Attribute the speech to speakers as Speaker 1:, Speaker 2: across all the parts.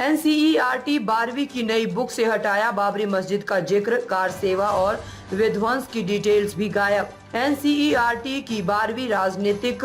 Speaker 1: NCERT 12वीं की नई बुक से हटाया बाबरी मस्जिद का जिक्र, कार सेवा और विध्वंस की डिटेल्स भी गायब। एनसीईआरटी की 12वीं राजनीतिक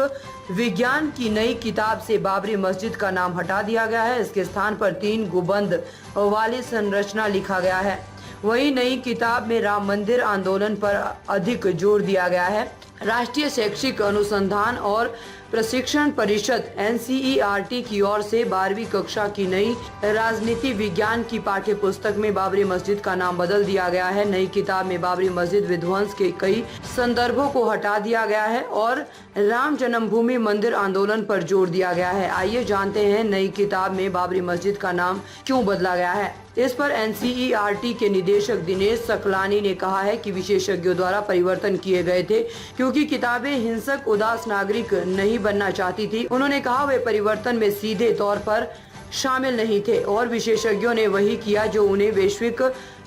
Speaker 1: विज्ञान की नई किताब से बाबरी मस्जिद का नाम हटा दिया गया है। इसके स्थान पर 3 गुंबद वाली संरचना लिखा गया है। वही नई किताब में राम मंदिर आंदोलन पर अधिक जोर दिया गया है। राष्ट्रीय शैक्षिक अनुसंधान और प्रशिक्षण परिषद एनसीईआरटी की ओर से 12वीं कक्षा की नई राजनीति विज्ञान की पाठ्य पुस्तक में बाबरी मस्जिद का नाम बदल दिया गया है। नई किताब में बाबरी मस्जिद विध्वंस के कई संदर्भों को हटा दिया गया है और राम जन्मभूमि मंदिर आंदोलन पर जोर दिया गया है। आइए जानते हैं नई किताब में बाबरी मस्जिद का नाम क्यों बदला गया है। इस पर एनसीईआरटी के निदेशक दिनेश सकलानी ने कहा है कि विशेषज्ञों द्वारा परिवर्तन किए गए थे क्योंकि किताबें हिंसक उदास नागरिक नहीं बनना चाहती थी। उन्होंने कहा वे परिवर्तन में सीधे तौर पर शामिल नहीं थे और विशेषज्ञों ने वही किया जो उन्हें वैश्विक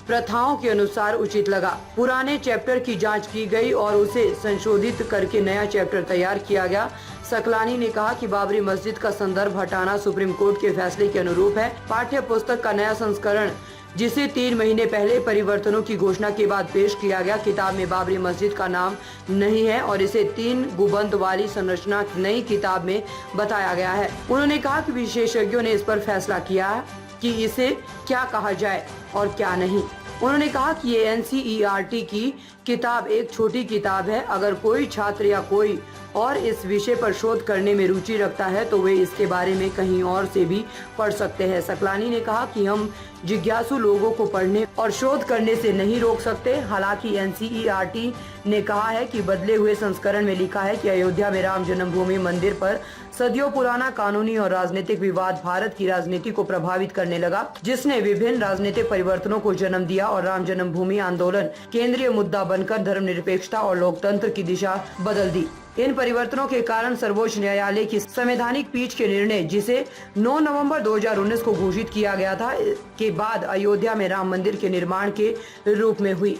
Speaker 1: प्रथाओं के अनुसार उचित लगा। पुराने चैप्टर की जांच की गई और उसे संशोधित करके नया चैप्टर तैयार किया गया। सकलानी ने कहा कि बाबरी मस्जिद का संदर्भ हटाना सुप्रीम कोर्ट के फैसले के अनुरूप है। पाठ्य पुस्तक का नया संस्करण जिसे 3 महीने पहले परिवर्तनों की घोषणा के बाद पेश किया गया, किताब में बाबरी मस्जिद का नाम नहीं है और इसे 3 गुंबद वाली संरचना नई किताब में बताया गया है। उन्होंने कहा कि विशेषज्ञों ने इस पर फैसला किया कि इसे क्या कहा जाए और क्या नहीं। उन्होंने कहा कि ये एनसीईआरटी की किताब एक छोटी किताब है। अगर कोई छात्र या कोई और इस विषय पर शोध करने में रुचि रखता है तो वे इसके बारे में कहीं और से भी पढ़ सकते हैं। सकलानी ने कहा कि हम जिज्ञासु लोगों को पढ़ने और शोध करने से नहीं रोक सकते। हालांकि एनसीईआरटी ने कहा है कि बदले हुए संस्करण में लिखा है कि अयोध्या में राम जन्मभूमि मंदिर पर सदियों पुराना कानूनी और राजनीतिक विवाद भारत की राजनीति को प्रभावित करने लगा, जिसने विभिन्न राजनीतिक परिवर्तनों को जन्म दिया और राम जन्मभूमि आंदोलन केंद्रीय मुद्दा बनकर धर्मनिरपेक्षता और लोकतंत्र की दिशा बदल दी। इन परिवर्तनों के कारण सर्वोच्च न्यायालय की संवैधानिक पीठ के निर्णय, जिसे 9 नवंबर 2019 को घोषित किया गया था, के बाद अयोध्या में राम मंदिर के निर्माण के रूप में हुई।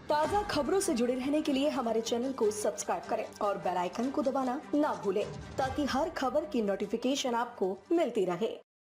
Speaker 2: ताज़ा खबरों से जुड़े रहने के लिए हमारे चैनल को सब्सक्राइब करें और बेल आइकन को दबाना ना भूलें ताकि हर खबर की नोटिफिकेशन आपको मिलती रहे।